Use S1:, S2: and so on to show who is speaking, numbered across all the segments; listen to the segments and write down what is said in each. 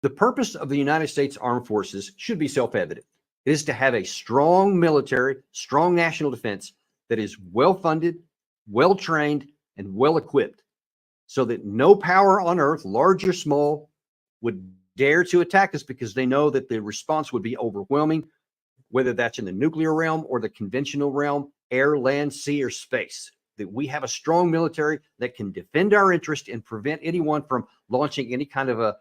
S1: The purpose of the United States Armed Forces should be self-evident. It is to have a strong military, strong national defense that is well-funded, well-trained, and well-equipped, so that no power on earth, large or small, would dare to attack us, because they know that the response would be overwhelming, whether that's in the nuclear realm or the conventional realm, air, land, sea, or space. That we have a strong military that can defend our interest and prevent anyone from launching any kind of a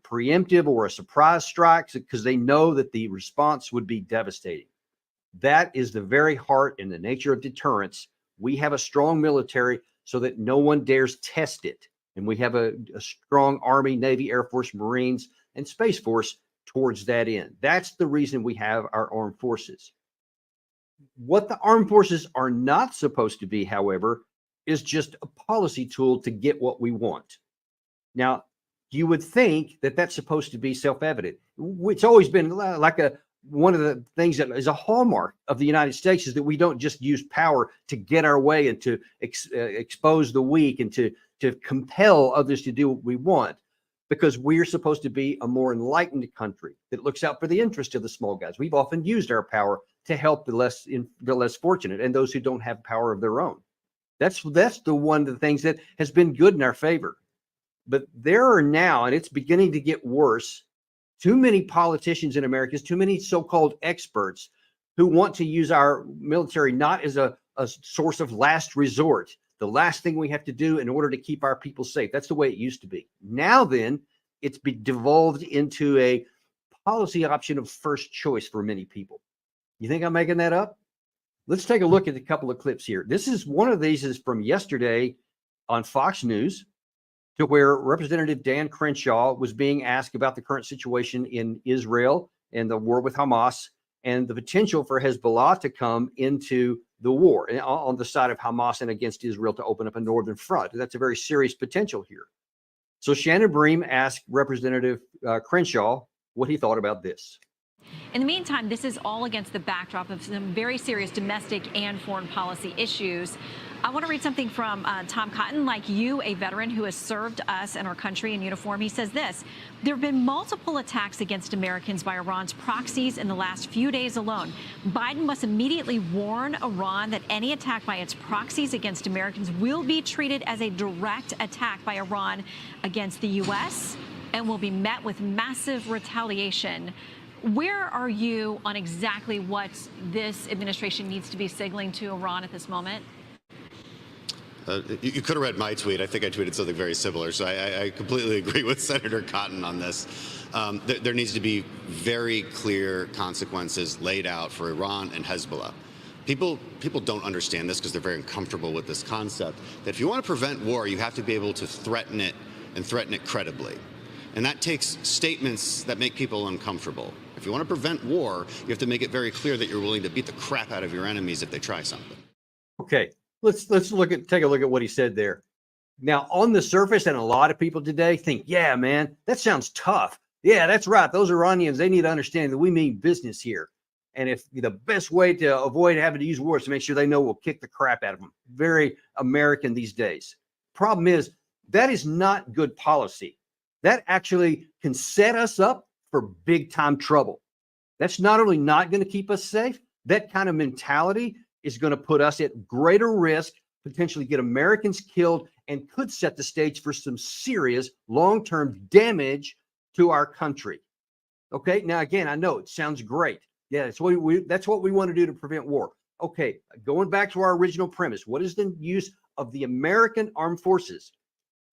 S1: preemptive or a surprise strike, because they know that the response would be devastating. That is the very heart and the nature of deterrence. We have a strong military so that no one dares test it. And we have a strong Army, Navy, Air Force, Marines, and Space Force towards that end. That's the reason we have our armed forces. What the armed forces are not supposed to be, however, is just a policy tool to get what we want. Now, you would think that that's supposed to be self-evident. It's always been like one of the things that is a hallmark of the United States is that we don't just use power to get our way and to expose the weak and to compel others to do what we want, because we're supposed to be a more enlightened country that looks out for the interest of the small guys. We've often used our power to help the less fortunate and those who don't have power of their own. That's the one of the things that has been good in our favor. But there are now, and it's beginning to get worse, too many politicians in America, too many so-called experts who want to use our military not as a source of last resort, the last thing we have to do in order to keep our people safe. That's the way it used to be. Now then, it's been devolved into a policy option of first choice for many people. You think I'm making that up? Let's take a look at a couple of clips here. This is one of these is from yesterday on Fox News, to where Representative Dan Crenshaw was being asked about the current situation in Israel and the war with Hamas and the potential for Hezbollah to come into the war on the side of Hamas and against Israel to open up a northern front. That's a very serious potential here. So Shannon Bream asked Representative Crenshaw what he thought about this.
S2: In the meantime, this is all against the backdrop of some very serious domestic and foreign policy issues. I want to read something from Tom Cotton, like you, a veteran who has served us and our country in uniform. He says this: there have been multiple attacks against Americans by Iran's proxies in the last few days alone. Biden must immediately warn Iran that any attack by its proxies against Americans will be treated as a direct attack by Iran against the U.S. and will be met with massive retaliation. Where are you on exactly what this administration needs to be signaling to Iran at this moment?
S3: You could have read my tweet. I think I tweeted something very similar. So I completely agree with Senator Cotton on this. There needs to be very clear consequences laid out for Iran and Hezbollah. People don't understand this because they're very uncomfortable with this concept that if you want to prevent war, you have to be able to threaten it and threaten it credibly. And that takes statements that make people uncomfortable. If you want to prevent war, you have to make it very clear that you're willing to beat the crap out of your enemies if they try something.
S1: Okay, let's take a look at what he said there. Now, on the surface, and a lot of people today think, yeah, man, that sounds tough. Yeah, that's right. Those Iranians, they need to understand that we mean business here. And if the best way to avoid having to use war is to make sure they know we'll kick the crap out of them. Very American these days. Problem is, that is not good policy. That actually can set us up for big time trouble. That's not only not going to keep us safe, that kind of mentality is going to put us at greater risk, potentially get Americans killed, and could set the stage for some serious long-term damage to our country. Okay, now again, I know it sounds great. Yeah, that's what we want to do to prevent war. Okay, going back to our original premise, what is the use of the American armed forces?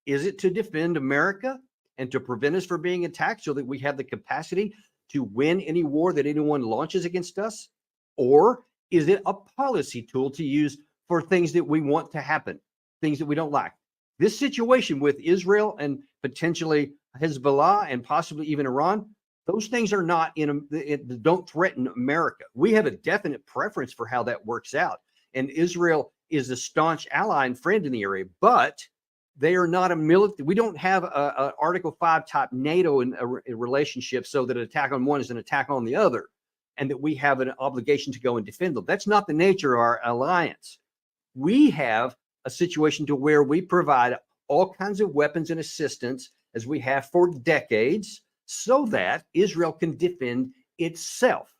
S1: Is it to defend America and to prevent us from being attacked so that we have the capacity to win any war that anyone launches against us? Or is it a policy tool to use for things that we want to happen, things that we don't like? This situation with Israel and potentially Hezbollah and possibly even Iran, those things are not don't threaten America. We have a definite preference for how that works out. And Israel is a staunch ally and friend in the area, but they are not a military. We don't have a Article 5 type NATO in a relationship so that an attack on one is an attack on the other, and that we have an obligation to go and defend them. That's not the nature of our alliance. We have a situation to where we provide all kinds of weapons and assistance, as we have for decades, so that Israel can defend itself.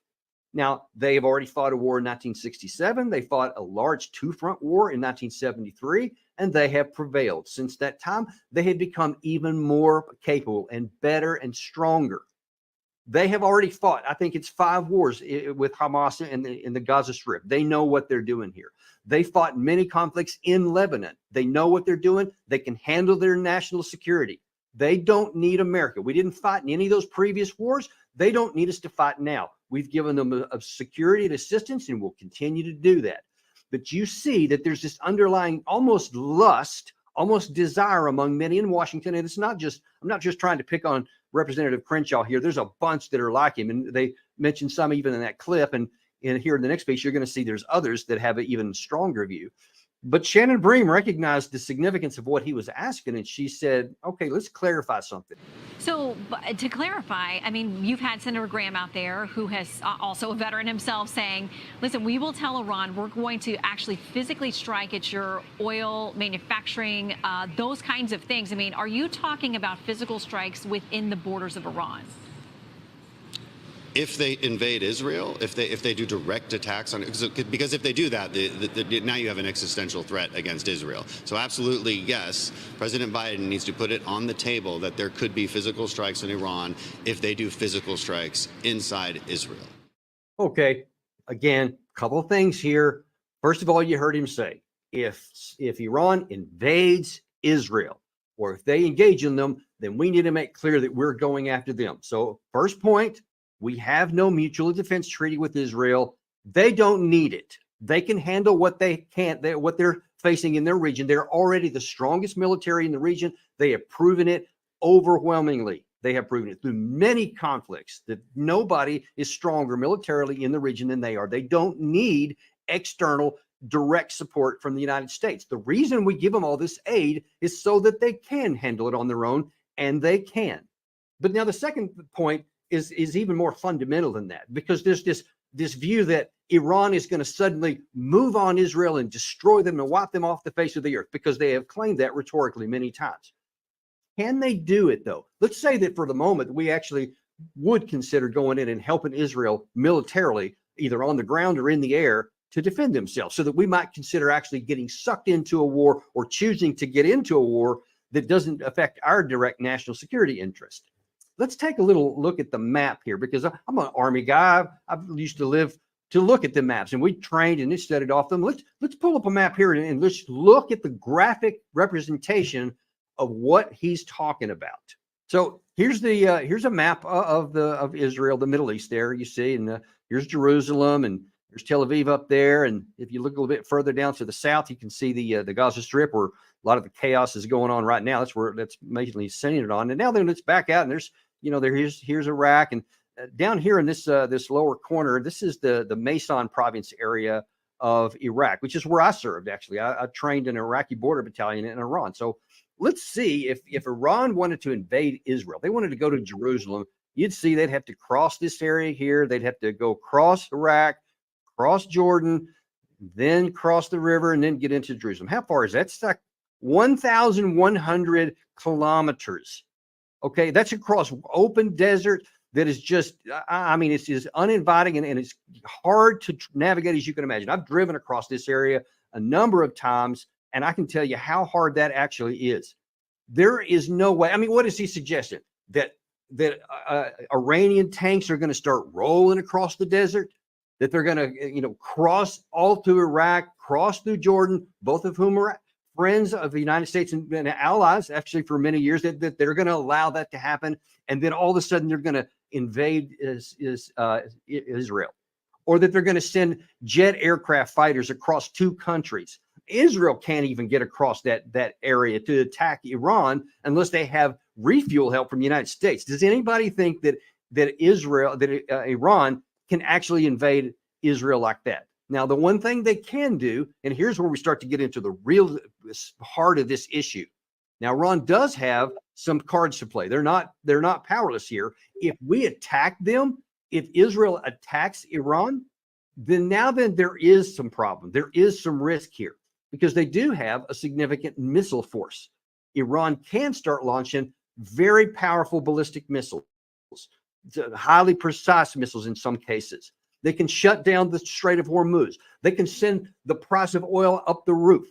S1: Now, they have already fought a war in 1967. They fought a large two-front war in 1973, and they have prevailed. Since that time, they have become even more capable and better and stronger. They have already fought, I think it's 5 wars with Hamas in the Gaza Strip. They know what they're doing here. They fought many conflicts in Lebanon. They know what they're doing. They can handle their national security. They don't need America. We didn't fight in any of those previous wars. They don't need us to fight now. We've given them a security and assistance, and we'll continue to do that. But you see that there's this underlying almost lust, almost desire among many in Washington. And it's not just, I'm not just trying to pick on Representative Crenshaw here. There's a bunch that are like him, and they mentioned some even in that clip. And here in the next piece, you're going to see there's others that have an even stronger view. But Shannon Bream recognized the significance of what he was asking, and she said, okay, let's clarify something.
S2: So to clarify, I mean, you've had Senator Graham out there, who has also a veteran himself, saying, listen, we will tell Iran we're going to actually physically strike at your oil manufacturing, those kinds of things. I mean, are you talking about physical strikes within the borders of Iran?
S3: If they invade Israel, if they do direct attacks on it, because if they do that, now you have an existential threat against Israel. So absolutely, yes, President Biden needs to put it on the table that there could be physical strikes in Iran if they do physical strikes inside Israel.
S1: Okay, again, a couple of things here. First of all, you heard him say, if Iran invades Israel, or if they engage in them, then we need to make clear that we're going after them. So first point, we have no mutual defense treaty with Israel. They don't need it. They can handle what they can't, what they're facing in their region. They're already the strongest military in the region. They have proven it overwhelmingly. They have proven it through many conflicts that nobody is stronger militarily in the region than they are. They don't need external direct support from the United States. The reason we give them all this aid is so that they can handle it on their own, and they can. But now the second point is even more fundamental than that, because there's this view that Iran is going to suddenly move on Israel and destroy them and wipe them off the face of the earth, because they have claimed that rhetorically many times. Can they do it, though? Let's say that for the moment we actually would consider going in and helping Israel militarily, either on the ground or in the air, to defend themselves, so that we might consider actually getting sucked into a war or choosing to get into a war that doesn't affect our direct national security interest. Let's take a little look at the map here, because I'm an Army guy. I've used to live to look at the maps, and we trained and studied off them. Let's pull up a map here and let's look at the graphic representation of what he's talking about. So here's a map of Israel, the Middle East. There you see, and here's Jerusalem, and there's Tel Aviv up there. And if you look a little bit further down to the south, you can see the Gaza Strip, where a lot of the chaos is going on right now. That's where that's mainly centered on. And now then let's back out, and there's here's Iraq, and down here in this lower corner, this is the Maysan province area of Iraq, which is where I served. Actually, I trained in an Iraqi border battalion in Iran. So let's see if Iran wanted to invade Israel, they wanted to go to Jerusalem. You'd see they'd have to cross this area here. They'd have to go across Iraq, cross Jordan, then cross the river, and then get into Jerusalem. How far is that? It's like 1,100 kilometers. Okay, that's across open desert that is just, I mean, it's just uninviting, and it's hard to navigate, as you can imagine. I've driven across this area a number of times, and I can tell you how hard that actually is. There is no way. I mean, what is he suggesting? That Iranian tanks are going to start rolling across the desert, that they're going to, cross all through Iraq, cross through Jordan, both of whom are friends of the United States and allies, actually, for many years, that they're going to allow that to happen. And then all of a sudden they're going to invade Israel, or that they're going to send jet aircraft fighters across 2 countries. Israel can't even get across that area to attack Iran unless they have refuel help from the United States. Does anybody think that Iran can actually invade Israel like that? Now, the one thing they can do, and here's where we start to get into the real heart of this issue. Now, Iran does have some cards to play. They're not powerless here. If we attack them, if Israel attacks Iran, then there is some problem. There is some risk here, because they do have a significant missile force. Iran can start launching very powerful ballistic missiles. highly precise missiles in some cases. They can shut down the Strait of Hormuz. They can send the price of oil up the roof,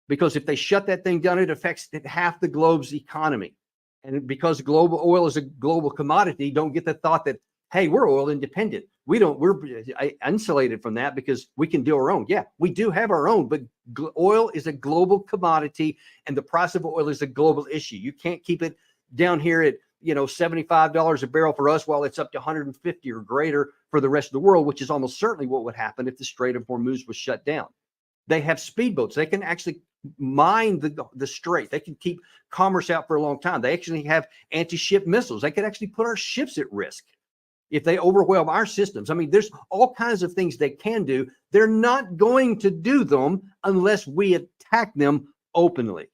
S1: because if they shut that thing down, it affects half the globe's economy. And because global oil is a global commodity, don't get the thought that, hey, we're oil independent. We're insulated from that because we can do our own. Yeah, we do have our own, but oil is a global commodity, and the price of oil is a global issue. You can't keep it down here at, $75 a barrel for us while it's up to 150 or greater for the rest of the world, which is almost certainly what would happen if the Strait of Hormuz was shut down. They have speedboats. They can actually mine the strait. They can keep commerce out for a long time. They actually have anti-ship missiles. They could actually put our ships at risk if they overwhelm our systems. I mean, there's all kinds of things they can do. They're not going to do them unless we attack them openly.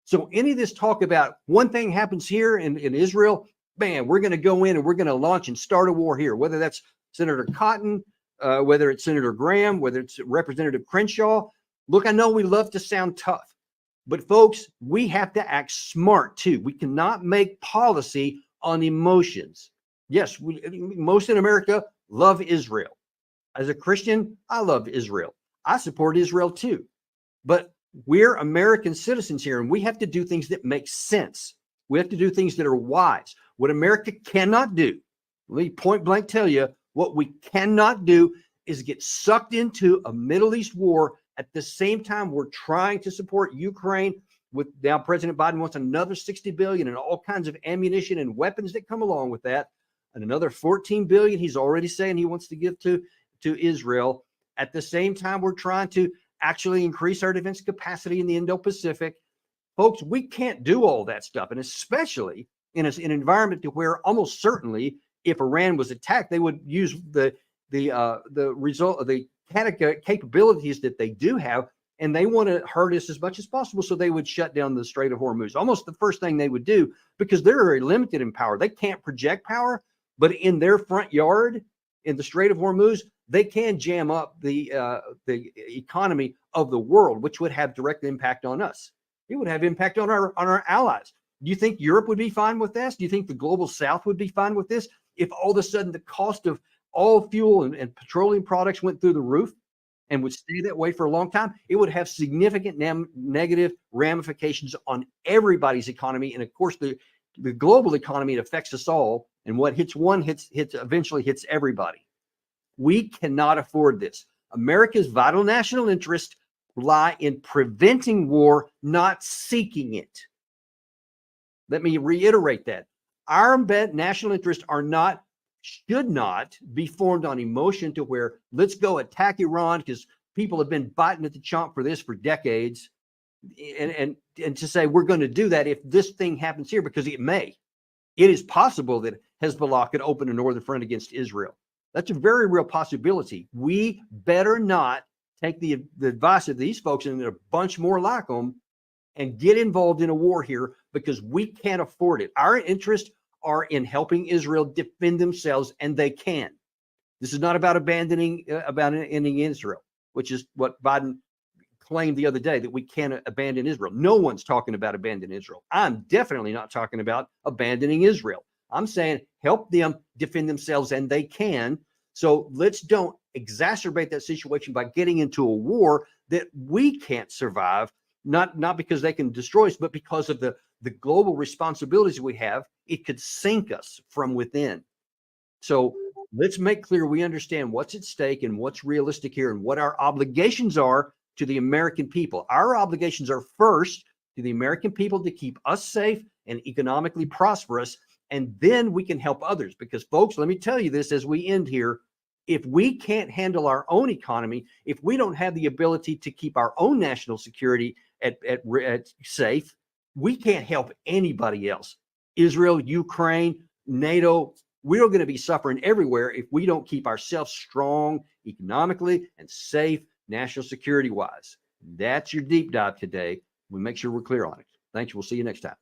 S1: So any of this talk about one thing happens here in Israel, man, we're going to go in and we're going to launch and start a war here, whether that's Senator Cotton, whether it's Senator Graham, whether it's Representative Crenshaw. Look, I know we love to sound tough, but folks, we have to act smart too. We cannot make policy on emotions. Yes, most in America love Israel. As a Christian, I love Israel. I support Israel too. But we're American citizens here, and we have to do things that make sense. We have to do things that are wise. What America cannot do, let me point blank tell you, what we cannot do is get sucked into a Middle East war at the same time we're trying to support Ukraine. With now President Biden wants another $60 billion and all kinds of ammunition and weapons that come along with that, and another $14 billion he's already saying he wants to give to Israel. At the same time, we're trying to actually increase our defense capacity in the Indo-Pacific. Folks, we can't do all that stuff, and especially in an environment to where almost certainly, if Iran was attacked, they would use the result of the capabilities that they do have, and they want to hurt us as much as possible. So they would shut down the Strait of Hormuz. Almost the first thing they would do, because they're very limited in power. They can't project power, but in their front yard, in the Strait of Hormuz, they can jam up the economy of the world, which would have direct impact on us. It would have impact on our allies. Do you think Europe would be fine with this? Do you think the global South would be fine with this? If all of a sudden the cost of all fuel and petroleum products went through the roof and would stay that way for a long time, it would have significant negative ramifications on everybody's economy. And of course, the global economy, it affects us all. And what hits one eventually hits everybody. We cannot afford this. America's vital national interests lie in preventing war, not seeking it. Let me reiterate that. Our national interests should not be formed on emotion to where let's go attack Iran because people have been biting at the chomp for this for decades. And to say we're going to do that if this thing happens here, because it may. It is possible that Hezbollah could open a northern front against Israel. That's a very real possibility. We better not take the advice of these folks and a bunch more like them and get involved in a war here, because we can't afford it. Our interests are in helping Israel defend themselves, and they can. This is not about abandoning Israel, which is what Biden claimed the other day, that we can't abandon Israel. No one's talking about abandoning Israel. I'm definitely not talking about abandoning Israel. I'm saying help them defend themselves, and they can. So let's don't exacerbate that situation by getting into a war that we can't survive, not because they can destroy us, but because of the global responsibilities we have. It could sink us from within. So let's make clear we understand what's at stake and what's realistic here and what our obligations are to the American people. Our obligations are first to the American people to keep us safe and economically prosperous, and then we can help others. Because folks, let me tell you this as we end here, if we can't handle our own economy, if we don't have the ability to keep our own national security at safe, we can't help anybody else. Israel, Ukraine, NATO, we're going to be suffering everywhere if we don't keep ourselves strong economically and safe national security wise. That's your deep dive today. We make sure we're clear on it. Thanks. We'll see you next time.